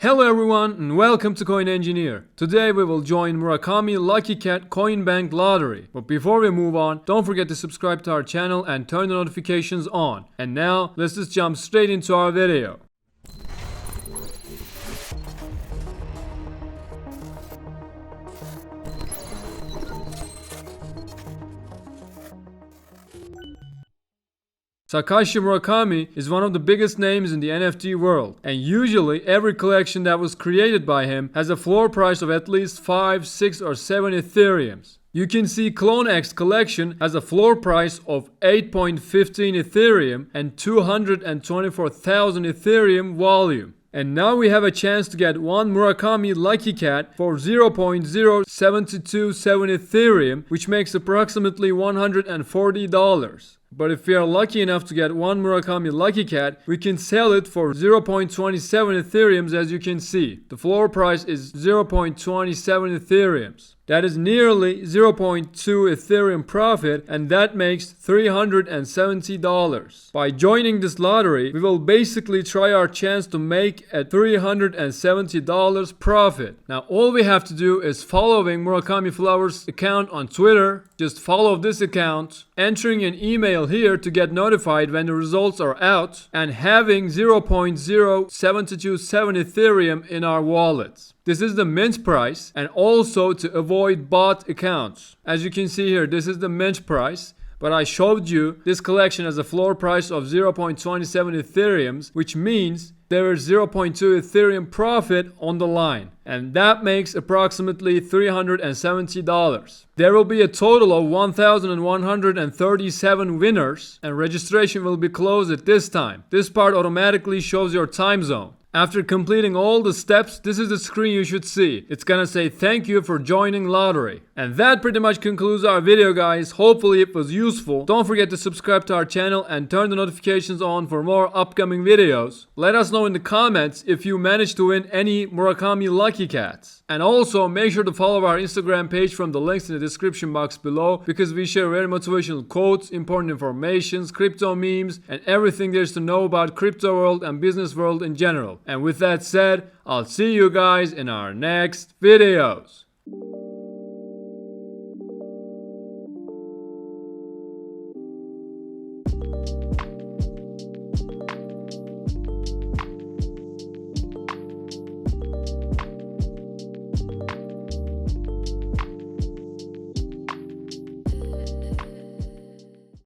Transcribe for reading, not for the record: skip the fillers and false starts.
Hello everyone and welcome to Coin Engineer. Today we will join Murakami Lucky Cat Coin Bank Lottery. But before we move on, don't forget to subscribe to our channel and turn the notifications on. And now let's just jump straight into our video. Takashi Murakami is one of the biggest names in the NFT world, and usually every collection that was created by him has a floor price of at least 5, 6 or 7 Ethereums. You can see Clone X collection has a floor price of 8.15 Ethereum and 224,000 Ethereum volume. And now we have a chance to get one Murakami Lucky Cat for 0.0727 Ethereum, which makes approximately $140. But if we are lucky enough to get one Murakami Lucky Cat, we can sell it for 0.27 Ethereums, as you can see. The floor price is 0.27 Ethereums. That is nearly 0.2 Ethereum profit, and that makes $370. By joining this lottery, we will basically try our chance to make a $370 profit. Now all we have to do is following Murakami Flowers account on Twitter. Just follow this account, entering an email here to get notified when the results are out, and having 0.0727 Ethereum in our wallets. This is the mint price, and also to avoid bot accounts. As you can see here, this is the mint price, but I showed you this collection has a floor price of 0.27 Ethereums, which means there is 0.2 Ethereum profit on the line, and that makes approximately $370. There will be a total of 1,137 winners, and registration will be closed at this time. This part automatically shows your time zone. After completing all the steps, this is the screen you should see. It's gonna say thank you for joining lottery. And that pretty much concludes our video, guys. Hopefully it was useful. Don't forget to subscribe to our channel and turn the notifications on for more upcoming videos. Let us know in the comments if you managed to win any Murakami Lucky Cats. And also make sure to follow our Instagram page from the links in the description box below, because we share very motivational quotes, important informations, crypto memes, and everything there is to know about crypto world and business world in general. And with that said, I'll see you guys in our next videos.